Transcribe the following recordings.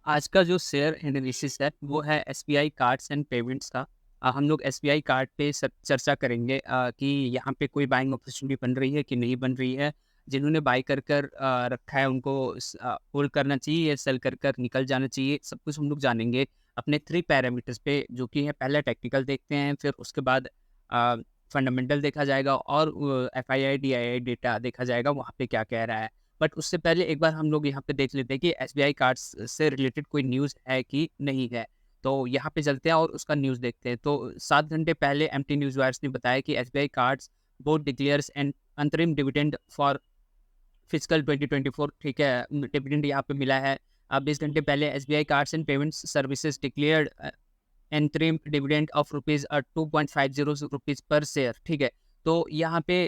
आज का जो शेयर एनालिसिस है वो है एसबीआई कार्ड्स एंड पेमेंट्स का। हम लोग एसबीआई कार्ड पे चर्चा करेंगे कि यहाँ पे कोई बाइंग अपॉर्चुनिटी बन रही है कि नहीं बन रही है। जिन्होंने बाई कर रखा है उनको होल्ड करना चाहिए या सेल कर निकल जाना चाहिए, सब कुछ हम लोग जानेंगे अपने 3 पैरामीटर्स पे, जो कि है पहला टेक्निकल देखते हैं, फिर उसके बाद फंडामेंटल देखा जाएगा और एफआईआई डीआईआई डेटा देखा जाएगा वहाँ पे क्या कह रहा है। बट उससे पहले एक बार हम लोग यहाँ पे देख लेते हैं कि एसबीआई कार्ड्स से रिलेटेड कोई न्यूज़ है कि नहीं है। तो यहाँ पे चलते हैं और उसका न्यूज़ देखते हैं। तो 7 घंटे पहले एमटी न्यूज़ वायर्स ने बताया कि SBI Cards board declares an अंतरिम डिविडेंड फॉर फिजिकल 2024। ठीक है, डिविडेंड यहाँ पे मिला है। 20 घंटे पहले SBI Cards and payments services declared interim dividend of rupees 2.50 rupees पर शेयर। ठीक है, तो यहाँ पे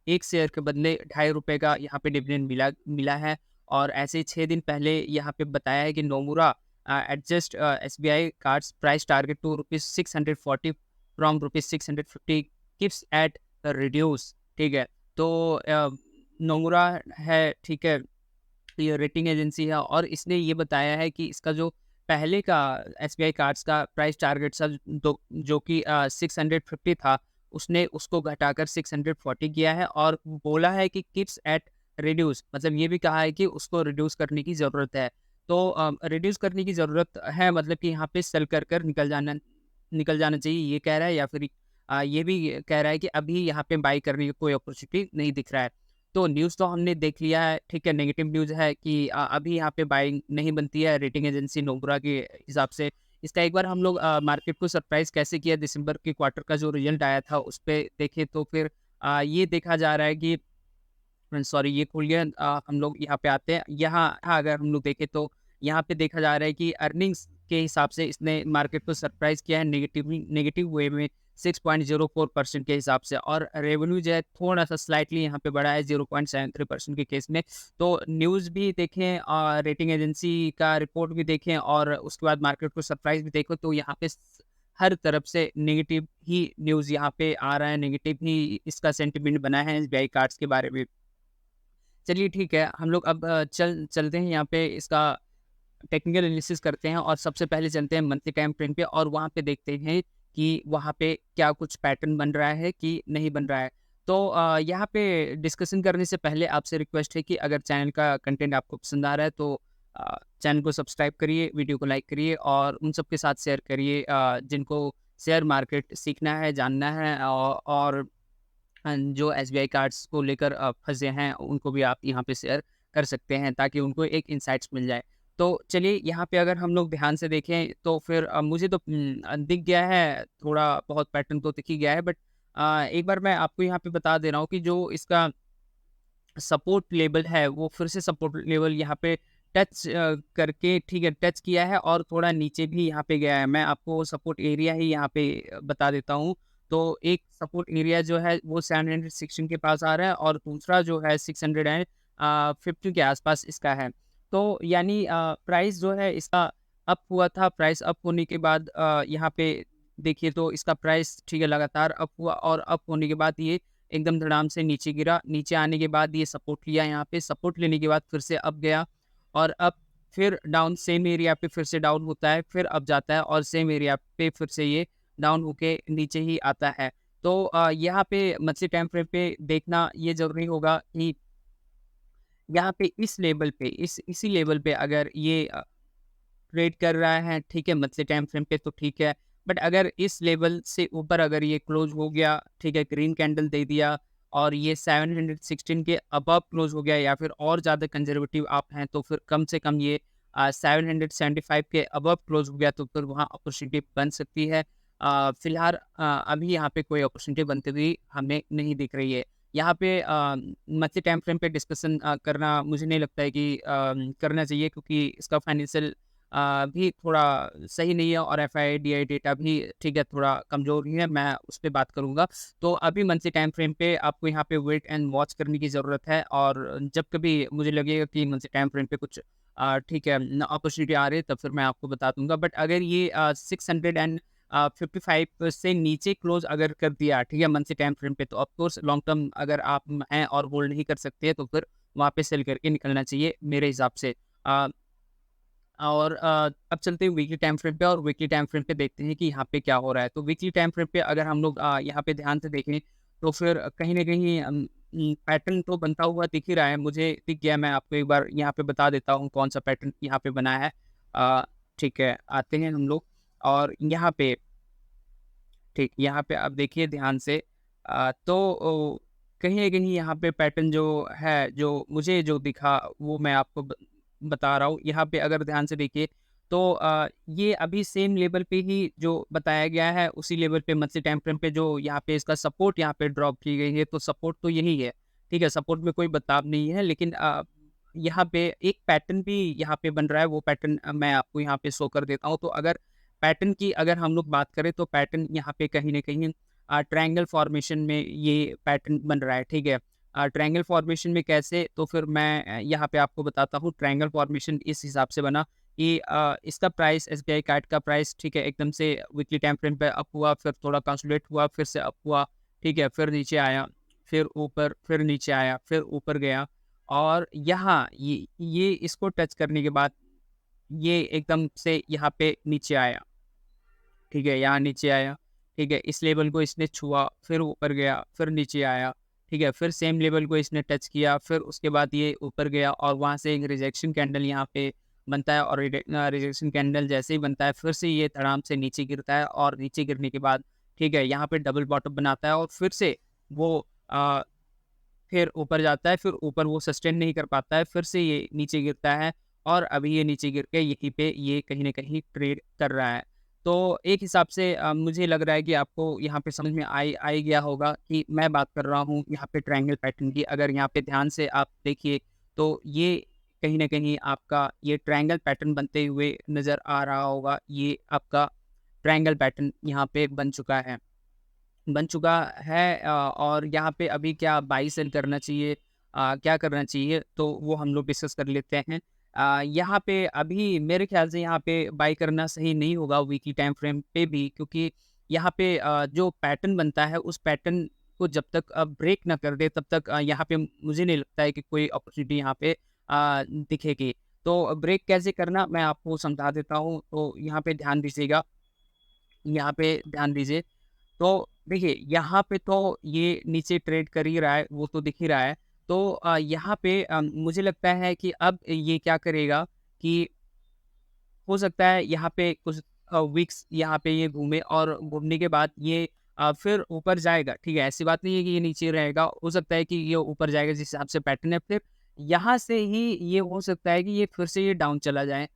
एक शेयर के बदले ₹2.5 का यहाँ पे डिविडेंड मिला मिला है। और ऐसे ही 6 दिन पहले यहाँ पे बताया है कि Nomura adjust SBI Cards price target to rupees 640 from rupees 650 keeps at reduce. ठीक है, तो नोमुरा है, ठीक है, ये रेटिंग एजेंसी है और इसने ये बताया है कि इसका जो पहले का एसबीआई कार्ड्स का प्राइस टारगेट जो कि 650 था, उसने उसको घटाकर 640 किया है और बोला है कि किप्स एट रिड्यूस, मतलब ये भी कहा है कि उसको रिड्यूस करने की ज़रूरत है। तो रिड्यूस करने की ज़रूरत है, मतलब कि यहाँ पे सेल कर निकल जाना चाहिए, ये कह रहा है, या फिर ये भी कह रहा है कि अभी यहाँ पे बाई करने की कोई अपॉर्चुनिटी नहीं दिख रहा है। तो न्यूज़ तो हमने देख लिया है, ठीक है, नेगेटिव न्यूज़ है कि अभी यहाँ पे बाइंग नहीं बनती है रेटिंग एजेंसी नोमुरा के हिसाब से। इसका एक बार हम लोग मार्केट को सरप्राइज़ कैसे किया, दिसंबर के क्वार्टर का जो रिजल्ट आया था उस पे देखें तो फिर ये देखा जा रहा है कि सॉरी, ये खोल गया। हम लोग यहाँ पे आते हैं। यहाँ हाँ, अगर हम लोग देखें तो यहाँ पे देखा जा रहा है कि अर्निंग्स के हिसाब से इसने मार्केट को सरप्राइज़ किया है नेगेटिव वे में 6.04% के हिसाब से। और रेवेन्यू जो है थोड़ा-सा स्लाइटली यहाँ पे बढ़ा है 0.73% के केस में। तो न्यूज़ भी देखें और रेटिंग एजेंसी का रिपोर्ट भी देखें और उसके बाद मार्केट को सरप्राइज़ भी देखो, तो यहाँ पे हर तरफ से नेगेटिव ही न्यूज़ यहाँ पे आ रहा है, नेगेटिव ही इसका सेंटिमेंट बना है एसबीआई कार्ड्स के बारे में। चलिए ठीक है, हम लोग अब चलते हैं यहाँ पे इसका टेक्निकल एनालिसिस करते हैं और सबसे पहले चलते हैं मंथली टाइम फ्रेम पे और वहाँ पे देखते हैं कि वहाँ पे क्या कुछ पैटर्न बन रहा है कि नहीं बन रहा है। तो यहाँ पे डिस्कशन करने से पहले आपसे रिक्वेस्ट है कि अगर चैनल का कंटेंट आपको पसंद आ रहा है तो चैनल को सब्सक्राइब करिए, वीडियो को लाइक करिए और उन सबके साथ शेयर करिए जिनको शेयर मार्केट सीखना है, जानना है। और जो एसबीआई कार्ड्स को लेकर फँसे हैं, उनको भी आप यहाँ पे शेयर कर सकते हैं ताकि उनको एक इनसाइट्स मिल जाए। तो चलिए यहाँ पे अगर हम लोग ध्यान से देखें तो फिर मुझे तो दिख गया है, थोड़ा बहुत पैटर्न तो दिख ही गया है, बट एक बार मैं आपको यहाँ पे बता दे रहा हूँ कि जो इसका सपोर्ट लेवल है, वो फिर से सपोर्ट लेवल यहाँ पे टच करके, ठीक है, टच किया है और थोड़ा नीचे भी यहाँ पे गया है। मैं आपको सपोर्ट एरिया ही यहाँ पे बता देता हूँ। तो एक सपोर्ट एरिया जो है वो 716 के पास आ रहा है और दूसरा जो है 650 के आसपास इसका है। तो यानी प्राइस जो है इसका अप हुआ था, प्राइस अप होने के बाद यहाँ पे देखिए तो इसका प्राइस, ठीक है, लगातार अप हुआ और अप होने के बाद ये एकदम धड़ाम से नीचे गिरा। नीचे आने के बाद ये सपोर्ट लिया, यहाँ पे सपोर्ट लेने के बाद फिर से अप गया और अब फिर डाउन, सेम एरिया पे फिर से डाउन होता है, फिर अप जाता है और सेम एरिया पे फिर से ये डाउन होके नीचे ही आता है। तो यहाँ पे मंथली टाइम फ्रेम पे देखना ये ज़रूरी होगा कि यहाँ पे इस लेवल पे, इसी लेवल पे अगर ये ट्रेड कर रहा है, ठीक है, मंथली टाइम फ्रेम पे तो ठीक है। बट अगर इस लेवल से ऊपर अगर ये क्लोज़ हो गया, ठीक है, ग्रीन कैंडल दे दिया और ये 716 के अबव क्लोज़ हो गया या फिर और ज़्यादा कंज़र्वेटिव आप हैं तो फिर कम से कम ये 775 के अबव क्लोज़ हो गया तो फिर वहाँ अपॉर्च्युनिटी बन सकती है। फिलहाल अभी यहाँ पे कोई अपॉर्च्युनिटी बनती हुई हमें नहीं दिख रही है। यहाँ पे मंथली टाइम फ्रेम पे डिस्कशन करना मुझे नहीं लगता है कि करना चाहिए, क्योंकि इसका फाइनेंशियल भी थोड़ा सही नहीं है और एफआईडीआई डेटा भी, ठीक है, थोड़ा कमज़ोर ही है, मैं उस पे बात करूँगा। तो अभी मंथली टाइम फ्रेम पे आपको यहाँ पे वेट एंड वॉच करने की ज़रूरत है और जब कभी मुझे लगेगा कि मंथली टाइम फ्रेम पे कुछ ठीक है, अपॉर्चुनिटी आ रही है, तब फिर मैं आपको बता दूँगा। बट अगर ये 655 से नीचे क्लोज़ अगर कर दिया, ठीक है, मंथली टाइम फ्रेम पे, तो ऑफ कोर्स लॉन्ग टर्म अगर आप हैं और होल्ड नहीं कर सकते हैं तो फिर वहाँ पे सेल करके निकलना चाहिए मेरे हिसाब से। और अब चलते हैं वीकली टाइम फ्रेम पे और वीकली टाइम फ्रेम पे देखते हैं कि यहाँ पे क्या हो रहा है। तो वीकली टाइम फ्रेम पे अगर हम लोग यहाँ पे ध्यान से देखें तो फिर कहीं न कहीं पैटर्न तो बनता हुआ दिख ही रहा है। मुझे दिख गया, मैं आपको एक बार यहाँ पे बता देता हूँ कौन-सा पैटर्न यहाँ पे बना है। ठीक है, आते हैं हम लोग और यहाँ पे ठीक, यहाँ पे आप देखिए ध्यान से तो कहीं न कहीं यहाँ पे पैटर्न जो है, जो मुझे जो दिखा वो मैं आपको बता रहा हूँ। यहाँ पे अगर ध्यान से देखिए तो ये अभी सेम लेवल पे ही जो बताया गया है, उसी लेवल पे मंथली टाइम फ्रेम पे जो यहाँ पे इसका सपोर्ट यहाँ पे ड्रॉप की गई है, तो सपोर्ट तो यही है। ठीक है, सपोर्ट में कोई बदलाव नहीं है, लेकिन यहाँ पे एक पैटर्न भी यहाँ पे बन रहा है, वो पैटर्न मैं आपको यहाँ पे शो कर देता हूँ। तो अगर पैटर्न की अगर हम लोग बात करें तो पैटर्न यहाँ पे कहीं न कहीं ट्रायंगल फॉर्मेशन में ये पैटर्न बन रहा है, ठीक है? ट्रायंगल फॉर्मेशन में कैसे? तो फिर मैं यहाँ पे आपको बताता हूँ। ट्रायंगल फॉर्मेशन इस हिसाब से बना कि इसका प्राइस एसबीआई कार्ड का प्राइस, ठीक है, एकदम से वीकली टाइम फ्रेम पे अप हुआ, फिर थोड़ा कंसोलिडेट हुआ, फिर से अप हुआ, ठीक है? फिर नीचे आया, फिर ऊपर, फिर नीचे आया, फिर ऊपर गया और यहाँ ये इसको टच करने के बाद ये एकदम से यहाँ पे नीचे आया। ठीक है, यहाँ नीचे आया, ठीक है, इस लेवल को इसने छुआ, फिर ऊपर गया, फिर नीचे आया, ठीक है, फिर सेम लेवल को इसने टच किया, फिर उसके बाद ये ऊपर गया और वहाँ से एक रिजेक्शन कैंडल यहाँ पे बनता है और रिजेक्शन कैंडल जैसे ही बनता है, फिर से ये धड़ाम से नीचे गिरता है और नीचे गिरने के बाद, ठीक है, यहाँ पे डबल बॉटम बनाता है और फिर से वो अ, फिर ऊपर जाता है, फिर ऊपर वो सस्टेन नहीं कर पाता है, फिर से ये नीचे गिरता है और अभी ये नीचे गिर के यहीं पे ये कहीं न कहीं ट्रेड कर रहा है। तो एक हिसाब से मुझे लग रहा है कि आपको यहाँ पे समझ में आ ही गया होगा कि मैं बात कर रहा हूँ यहाँ पे ट्रायंगल पैटर्न की। अगर यहाँ पे ध्यान से आप देखिए, तो ये कहीं न कहीं आपका ये ट्रायंगल पैटर्न बनते हुए नज़र आ रहा होगा। ये आपका ट्रायंगल पैटर्न यहाँ पे बन चुका है और यहाँ पे अभी क्या बाई सेल करना चाहिए, क्या करना चाहिए, तो वो हम लोग डिस्कस कर लेते हैं। यहाँ पे अभी मेरे ख्याल से यहाँ पे बाई करना सही नहीं होगा वीकली टाइम फ्रेम पे भी, क्योंकि यहाँ पे जो पैटर्न बनता है उस पैटर्न को जब तक ब्रेक ना कर दे तब तक यहाँ पे मुझे नहीं लगता है कि कोई अपॉर्चुनिटी यहाँ पे दिखेगी। तो ब्रेक कैसे करना मैं आपको समझा देता हूँ, तो यहाँ पे ध्यान दीजिएगा, यहाँ पे ध्यान दीजिए। तो देखिए, यहाँ पे तो ये नीचे ट्रेड कर ही रहा है, वो तो दिख ही रहा है। तो यहाँ पे मुझे लगता है कि अब ये क्या करेगा कि हो सकता है यहाँ पे कुछ वीक्स यहाँ पे ये घूमे और घूमने के बाद ये फिर ऊपर जाएगा, ठीक है? ऐसी बात नहीं है कि ये नीचे रहेगा, हो सकता है कि ये ऊपर जाएगा जिस हिसाब से पैटर्न है। फिर यहाँ से ही ये हो सकता है कि ये फिर से ये डाउन चला जाए।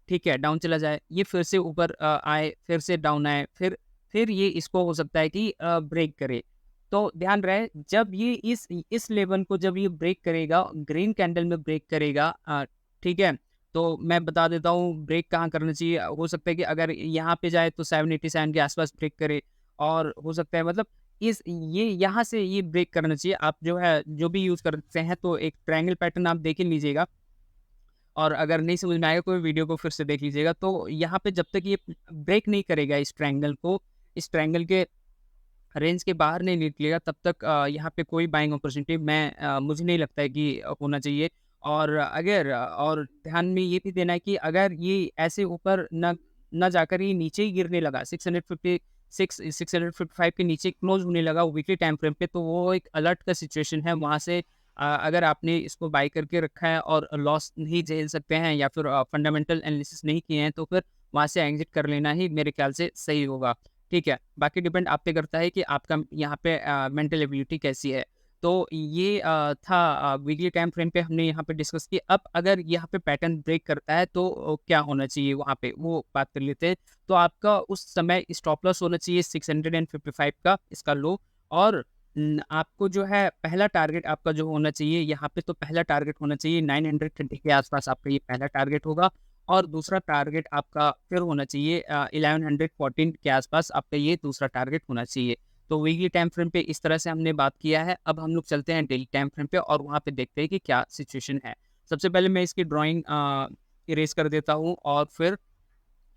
ठीक है, डाउन चला जाए, ये फिर से ऊपर आए, फिर से डाउन आए, फिर ये इसको हो सकता है कि ब्रेक करे। तो ध्यान रहे, जब ये इस लेवल को जब ये ब्रेक करेगा, ग्रीन कैंडल में ब्रेक करेगा, ठीक है? तो मैं बता देता हूँ ब्रेक कहाँ करना चाहिए। हो सकता है कि अगर यहाँ पे जाए तो 787 के आस-पास ब्रेक करे और हो सकता है मतलब इस ये यहाँ से ये ब्रेक करना चाहिए। आप जो है, जो भी यूज़ करते हैं तो एक ट्रायंगल पैटर्न आप देख ही लीजिएगा। और अगर नहीं समझ में आएगा कोई वीडियो को फिर से देख लीजिएगा। तो यहाँ पे जब तक ये ब्रेक नहीं करेगा इस ट्रायंगल के रेंज के बाहर नहीं निकलेगा तब तक यहाँ पे कोई बाइंग अपॉर्चुनिटी मुझे नहीं लगता है कि होना चाहिए। और अगर और ध्यान में ये भी देना है कि अगर ये ऐसे ऊपर ना जाकर ये नीचे ही गिरने लगा 655 के नीचे क्लोज होने लगा वीकली टाइम फ्रेम पे, तो वो एक अलर्ट का सिचुएशन है। वहाँ से अगर आपने इसको बाय करके रखा है और लॉस नहीं झेल सकते हैं या फिर फंडामेंटल एनालिसिस नहीं किए हैं, तो फिर वहाँ से एग्जिट कर लेना ही मेरे ख्याल से सही होगा। ठीक है, बाकी डिपेंड आप पे करता है कि आपका यहाँ पे मेंटल एबिलिटी कैसी है। तो ये था वीकली टाइम फ्रेम पे हमने यहाँ पे डिस्कस किया। अब अगर यहाँ पे पैटर्न ब्रेक करता है तो क्या होना चाहिए वहाँ पे, वो बात कर लेते हैं। तो आपका उस समय स्टॉप लॉस होना चाहिए 655 का, इसका लो। और आपको जो है पहला टारगेट आपका जो होना चाहिए यहाँ पे, तो पहला टारगेट होना चाहिए 930 के आसपास, आपका ये पहला टारगेट होगा। और दूसरा टारगेट आपका फिर होना चाहिए 1114 के आसपास, आपका ये दूसरा टारगेट होना चाहिए। तो वीकली टाइम फ्रेम पे इस तरह से हमने बात किया है। अब हम लोग चलते हैं डेली टाइम फ्रेम पे और वहाँ पे देखते हैं कि क्या सिचुएशन है। सबसे पहले मैं इसकी ड्राइंग इरेज कर देता हूँ और फिर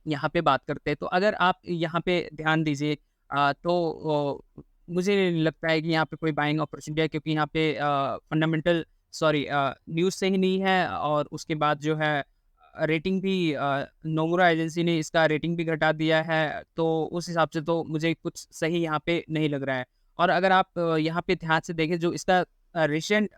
यहाँ पे बात करते हैं। तो अगर आप यहाँ पे ध्यान दीजिए तो मुझे नहीं लगता है कि यहाँ पे कोई बाइंग अपॉर्चुनिटी है, क्योंकि यहाँ पे फंडामेंटल न्यूज़ सही नहीं है और उसके बाद जो है रेटिंग भी नोमुरा एजेंसी ने इसका रेटिंग भी घटा दिया है, तो उस हिसाब से तो मुझे कुछ सही यहाँ पे नहीं लग रहा है। और अगर आप यहाँ पे ध्यान से देखें, जो इसका रिसेंट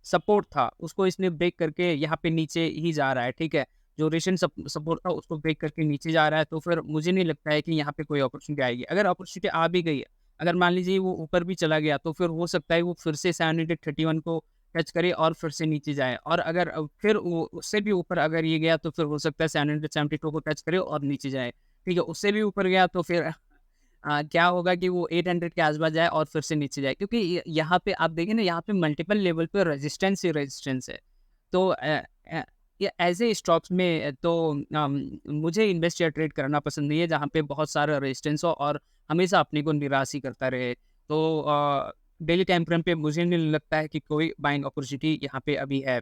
सपोर्ट था, उसको इसने ब्रेक करके यहाँ पे नीचे ही जा रहा है, ठीक है? जो रिसेंट सपोर्ट था, उसको ब्रेक करके नीचे जा रहा है, तो फिर मुझे नहीं लगता है कि यहाँ पे कोई अपॉर्च्युनिटी आएगी। अगर अपॉर्च्युनिटी आ भी गई है, अगर मान लीजिए वो ऊपर भी चला गया, तो फिर हो सकता है वो फिर से 731 को टच करे और फिर से नीचे जाए, और अगर फिर वो उससे भी ऊपर अगर ये गया, तो फिर हो सकता है 772 को टच करे और नीचे जाए, ठीक है? उससे भी ऊपर गया तो फिर क्या होगा कि वो 800 के आस-पास जाए और फिर से नीचे जाए, क्योंकि यहाँ पे आप देखिए ना, यहाँ पे मल्टीपल लेवल पे रेजिस्टेंस ही रेजिस्टेंस है। तो ये ऐसे स्टॉक्स में तो मुझे इन्वेस्ट या ट्रेड करना पसंद नहीं है, जहाँ पे बहुत सारा रेजिस्टेंस हो और हमेशा अपने को निराश ही करता रहे। तो डेली टाइम फ्रेम पे मुझे नहीं लगता है कि कोई बाइंग अपॉर्चुनिटी यहाँ पे अभी है।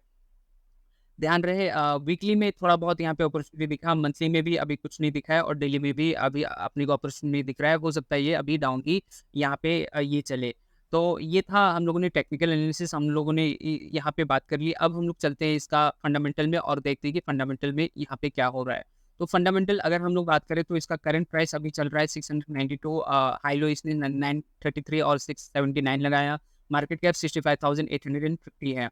ध्यान रहे, वीकली में थोड़ा बहुत यहाँ पे अपॉर्चुनिटी दिखा, मंथली में भी अभी कुछ नहीं दिखा है, और डेली में भी अभी अपने को अपॉर्चुनिटी दिख रहा है। हो सकता है ये अभी डाउन ही यहाँ पे ये चले। तो ये था, हम लोगों ने टेक्निकल एनालिसिस हम लोगों ने यहाँ पे बात कर ली। अब हम लोग चलते हैं इसका फंडामेंटल में और देखते हैं कि फंडामेंटल में यहाँ पे क्या हो रहा है। तो फंडामेंटल अगर हम लोग बात करें, तो इसका करंट प्राइस अभी चल रहा है 692, हाई लो इसने 933 और 679 लगाया। मार्केट कैप 65,850 है।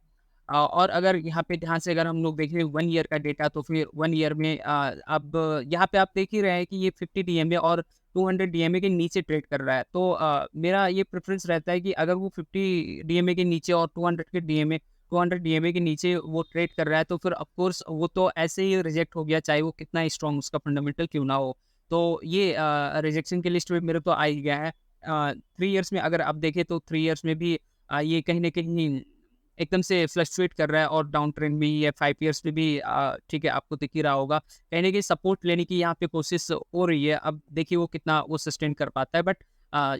और अगर यहाँ पे ध्यान से अगर हम लोग देखें 1 ईयर का डेटा, तो फिर 1 ईयर में अब यहाँ पे आप देख ही रहे हैं कि ये 50 डीएमए और 200 डीएमए के नीचे ट्रेड कर रहा है। तो मेरा ये प्रेफ़रेंस रहता है कि अगर वो 50 डीएमए के नीचे और 200 डीएमए के नीचे वो ट्रेड कर रहा है, तो फिर ऑफ़ कोर्स वो तो ऐसे ही रिजेक्ट हो गया, चाहे वो कितना स्ट्रॉन्ग उसका फंडामेंटल क्यों ना हो। तो ये रिजेक्शन की लिस्ट में मेरे तो आ ही गया है। 3 इयर्स में अगर आप देखें, तो 3 इयर्स में भी ये कहीं न कहीं एकदम से फ्लक्चुएट कर रहा है, और डाउन ट्रेंड भी है 5 इयर्स में भी, ठीक है, आपको दिख ही रहा होगा। कहीं न कहीं सपोर्ट लेने की यहाँ पे कोशिश हो रही है। अब देखिए वो कितना वो सस्टेन कर पाता है, बट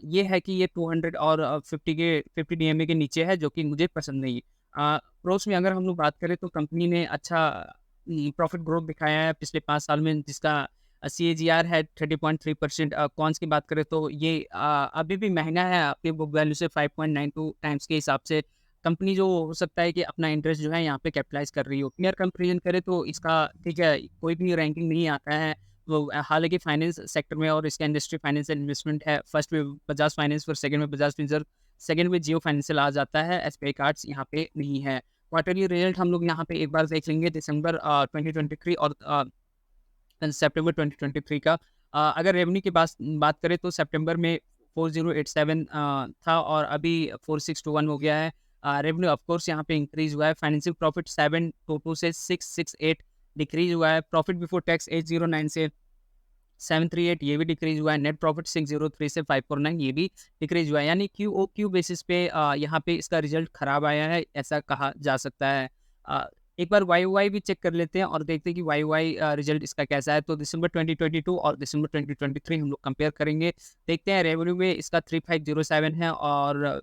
ये है कि ये 200 और 50 डीएमए के नीचे है, जो कि मुझे पसंद नहीं है। प्रोस में अगर हम लोग बात करें, तो कंपनी ने अच्छा प्रॉफिट ग्रोथ दिखाया है पिछले 5 साल में, जिसका सीएजीआर है 30.3%। कॉन्स की बात करें, तो ये अभी भी महँगा है आपके बुक वैल्यू से, 5.92 टाइम्स के हिसाब से। कंपनी जो हो सकता है कि अपना इंटरेस्ट जो है यहाँ पे कैपिटलाइज़ कर रही हो। नियर कंपैरिज़न करें, तो इसका ठीक है, कोई भी रैंकिंग नहीं आता है। वो हालाँकि फाइनेंस सेक्टर में, और इसका इंडस्ट्री फाइनेंस एंड इन्वेस्टमेंट है। फर्स्ट में बजाज फाइनेंस, फिर सेकंड में बजाज फिनसर्व, सेकंड में जियो फाइनेंशियल आ जाता है। एसबीआई कार्ड्स यहाँ पे नहीं है। क्वार्टरली रिजल्ट हम लोग यहाँ पे एक बार देख लेंगे, दिसंबर 2023 और सितंबर 2023 का। अगर रेवेन्यू की बात करें, तो सितंबर में 4087 था, और अभी 4621 हो गया है। रेवेन्यू ऑफ कोर्स यहाँ पे इंक्रीज़ हुआ है। फाइनेंशियल प्रॉफिट 722 से 668 डिक्रीज़ हुआ है। प्रॉफिट बिफोर टैक्स 809 से 738 ये भी डिक्रीज़ हुआ है। नेट प्रॉफिट 603 से 549 ये भी डिक्रीज़ हुआ है। यानी क्यूओक्यू बेसिस पे यहाँ पे इसका रिज़ल्ट खराब आया है, ऐसा कहा जा सकता है। अ, एक बार वाई-ओ-वाई भी चेक कर लेते हैं और देखते हैं कि वाई-ओ-वाई रिज़ल्ट इसका कैसा है। तो दिसंबर 2022 और दिसंबर 2023 हम लोग कंपेयर करेंगे। देखते हैं, रेवेन्यू में इसका 3507 है, और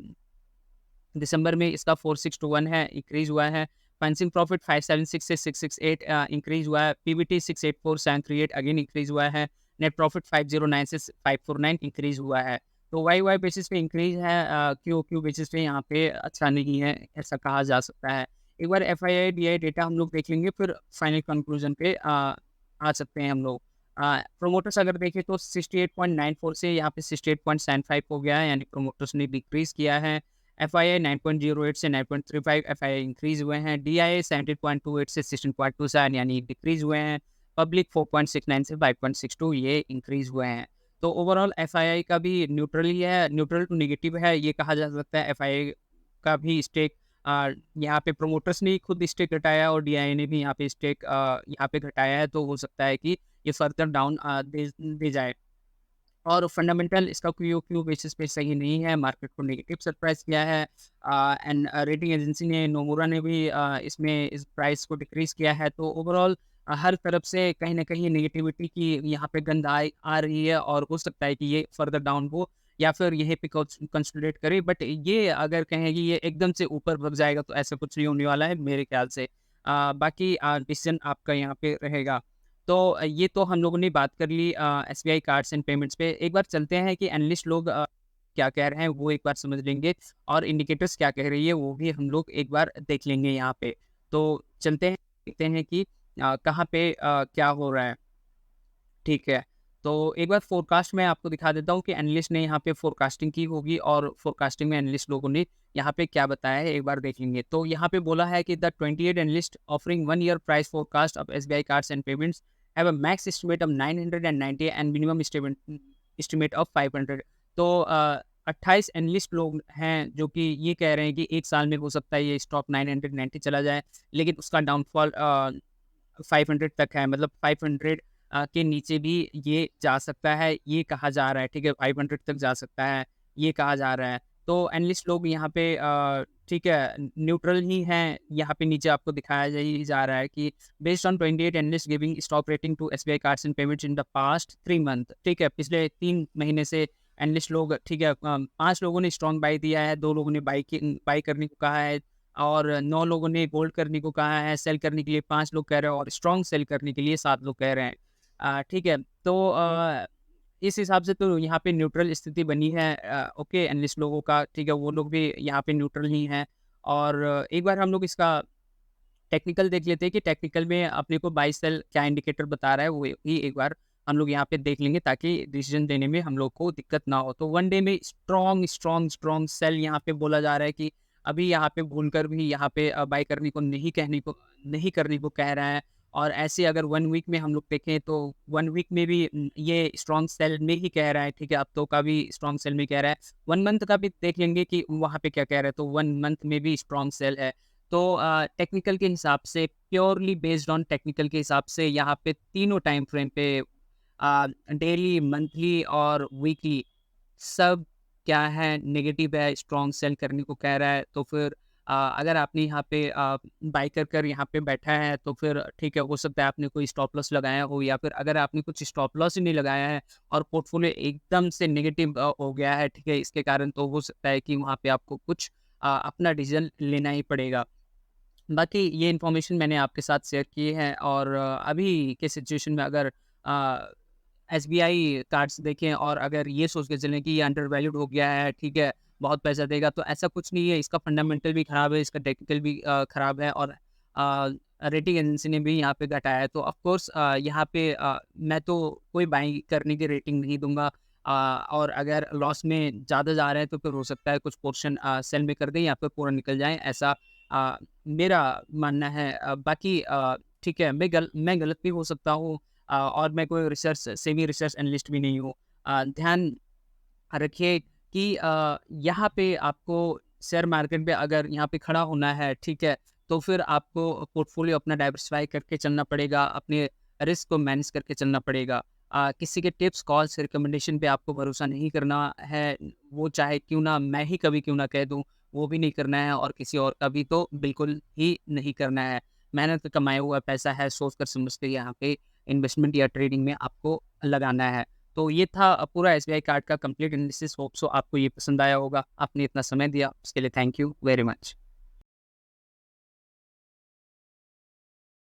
दिसंबर में इसका 4621 है, इंक्रीज़ हुआ है। फाइनेंसिंग प्रॉफिट 576 से 668 इंक्रीज़ हुआ है। पीबीटी 684 738 अगेन इंक्रीज़ हुआ है। नेट प्रॉफिट 509 से 549 इंक्रीज़ हुआ है। तो वाई-वाई बेसिस पे इंक्रीज़ है, क्यू-ओ-क्यू बेसिस पे यहाँ पे अच्छा नहीं है, ऐसा कहा जा सकता है। एक बार एफआईआई, डीआई डेटा हम लोग देख लेंगे, फिर फाइनल कंक्लूजन पे आ सकते हैं हम लोग। प्रोमोटर्स अगर देखें, तो 68.94 से यहाँ पे 68.75 हो गया है, यानी प्रोमोटर्स ने डिक्रीज़ किया है। एफआईआई 9.08 से 9.35 एफआईआई इंक्रीज़ हुए हैं। डीआईए 17.28 से 16.27 यानी डिक्रीज़ हुए हैं। पब्लिक 4.69 से 5.62 ये इंक्रीज़ हुए हैं। तो ओवरऑल एफआईआई का भी न्यूट्रल ही है, न्यूट्रल टू नेगेटिव है, ये कहा जा सकता है। एफआईआई का भी स्टेक यहाँ पे प्रोमोटर्स ने ही खुद स्टेक घटाया, और डीआईए ने भी यहाँ पे स्टेक यहाँ पे घटाया है, तो हो सकता है कि ये फर्दर डाउन दे जाए। और फंडामेंटल इसका क्यू बेसिस पे सही नहीं है, मार्केट को नेगेटिव सरप्राइज़ किया है। एंड रेटिंग एजेंसी ने, नोमुरा ने भी इसमें इस प्राइस को डिक्रीज़ किया है। तो ओवरऑल हर तरफ से कहीं न कहीं नेगेटिविटी की यहाँ पे गंध आ रही है, और हो सकता है कि ये फर्दर डाउन हो, या फिर यहीं पे कंसोलिडेट करे। बट ये अगर कहें कि ये एकदम से ऊपर भाग जाएगा, तो ऐसा कुछ नहीं होने वाला है मेरे ख्याल से। बाकी डिसीज़न आपका यहाँ पे रहेगा। तो ये तो हम लोगों ने बात कर ली एसबीआई कार्ड्स एंड पेमेंट्स पे। एक बार चलते हैं कि एनालिस्ट लोग क्या कह रहे हैं, वो एक बार समझ लेंगे, और इंडिकेटर्स क्या कह रही है, वो भी हम लोग एक बार देख लेंगे यहाँ पे। तो चलते हैं, देखते हैं कि कहाँ पे क्या हो रहा है। ठीक है। तो एक बार फ़ोरकास्ट मैं आपको दिखा देता हूँ कि एनालिस्ट ने यहाँ पे फ़ोरकास्टिंग की होगी और फ़ोरकास्टिंग में एनालिस्ट लोगों ने यहाँ पे क्या बताया है, एक बार देख लेंगे। तो यहाँ पे बोला है कि the 28 analyst offering 1 year price forecast of SBI Cards and payments have a max estimate of 990 and minimum estimate of 500। तो 28 एनालिस्ट लोग हैं जो कि ये कह रहे हैं कि 1 साल में हो सकता है ये स्टॉक 990 चला जाए, लेकिन उसका डाउनफॉल 500 तक है, मतलब 500 के नीचे भी ये जा सकता है, ये कहा जा रहा है, ठीक है? 500 तक जा सकता है, ये कहा जा रहा है। तो एनालिस्ट लोग यहाँ पे ठीक है, न्यूट्रल ही हैं, यहाँ पे नीचे आपको दिखाया जा रहा है कि based on 28 analyst giving stock rating to SBI Cards and payments in the past 3 month, ठीक है? पिछले 3 महीने से एनालिस्ट लोग, ठीक है, 5 लोगों ने स्ट्रॉन्ग बाय दिया है, 2 लोगों ने बाय करने को कहा है और 9 लोगों ने होल्ड करने को कहा है, सेल करने के लिए 5 लोग कह रहे हैं और स्ट्रॉन्ग सेल करने के लिए 7 लोग कह रहे हैं। ठीक है, तो इस हिसाब से तो यहाँ पे न्यूट्रल स्थिति बनी है, ओके एनालिस्ट लोगों का, ठीक है, वो लोग भी यहाँ पे न्यूट्रल ही हैं। और एक बार हम लोग इसका टेक्निकल देख लेते हैं कि टेक्निकल में अपने को बाई सेल क्या इंडिकेटर बता रहा है, वो भी एक बार हम लोग यहाँ पे देख लेंगे ताकि डिसीजन देने में हम लोग को दिक्कत ना हो। तो वन डे में स्ट्रॉन्ग स्ट्रॉन्ग स्ट्रॉन्ग सेल यहाँ पे बोला जा रहा है कि अभी यहाँ पे भूलकर भी यहाँ पे बाई करने को नहीं करने को कह रहा है। और ऐसे अगर 1 वीक में हम लोग देखें तो 1 वीक में भी ये स्ट्रॉन्ग सेल में ही कह रहा है, ठीक है, अब तो का भी स्ट्रॉन्ग सेल में कह रहा है। 1 मंथ का भी देख लेंगे कि वहाँ पे क्या कह रहा है, तो 1 मंथ में भी स्ट्रॉन्ग सेल है। तो टेक्निकल के हिसाब से, प्योरली बेस्ड ऑन टेक्निकल के हिसाब से यहाँ पे तीनों टाइम फ्रेम पे डेली, मंथली और वीकली सब क्या है, नेगेटिव है, स्ट्रॉन्ग सेल करने को कह रहा है। तो फिर अगर आपने यहाँ पे बाय कर यहाँ पे बैठा है तो फिर ठीक है, हो सकता है आपने कोई स्टॉप लॉस लगाया हो, या फिर अगर आपने कुछ स्टॉप लॉस ही नहीं लगाया है और पोर्टफोलियो एकदम से नेगेटिव हो गया है, ठीक है, इसके कारण तो हो सकता है कि वहाँ पे आपको कुछ अपना डिसीजन लेना ही पड़ेगा। बाकी ये इन्फॉर्मेशन मैंने आपके साथ शेयर की है और अभी के सिचुएशन में अगर एसबीआई कार्ड्स देखें और अगर ये सोच के चलें कि ये अंडर वैल्यूड हो गया है, ठीक है, बहुत पैसा देगा, तो ऐसा कुछ नहीं है। इसका फंडामेंटल भी ख़राब है, इसका टेक्निकल भी ख़राब है और रेटिंग एजेंसी ने भी यहाँ पे घटाया है। तो ऑफ कोर्स यहाँ पे मैं तो कोई बाइंग करने की रेटिंग नहीं दूँगा, और अगर लॉस में ज़्यादा जा रहे हैं तो फिर हो सकता है कुछ पोर्शन सेल में कर दें या फिर पूरा निकल जाएँ, ऐसा मेरा मानना है। बाकी ठीक है, मैं गलत भी हो सकता हूँ, और मैं कोई सेमी रिसर्च एनालिस्ट भी नहीं हूँ। ध्यान रखिए कि यहाँ पे आपको शेयर मार्केट पे अगर यहाँ पे खड़ा होना है, ठीक है, तो फिर आपको पोर्टफोलियो अपना डाइवर्सिफ़ाई करके चलना पड़ेगा, अपने रिस्क को मैनेज करके चलना पड़ेगा। किसी के टिप्स, कॉल्स, रिकमेंडेशन पे आपको भरोसा नहीं करना है, वो चाहे क्यों ना मैं ही कभी क्यों ना कह दूँ, वो भी नहीं करना है और किसी और का भी तो बिल्कुल ही नहीं करना है। मेहनत का कमाया हुआ पैसा है, सोच कर समझ के यहाँ पे इन्वेस्टमेंट या ट्रेडिंग में आपको लगाना है। तो ये था पूरा एसबीआई कार्ड का कंप्लीट एनालिसिस। होप सो आपको ये पसंद आया होगा। आपने इतना समय दिया उसके लिए थैंक यू वेरी मच।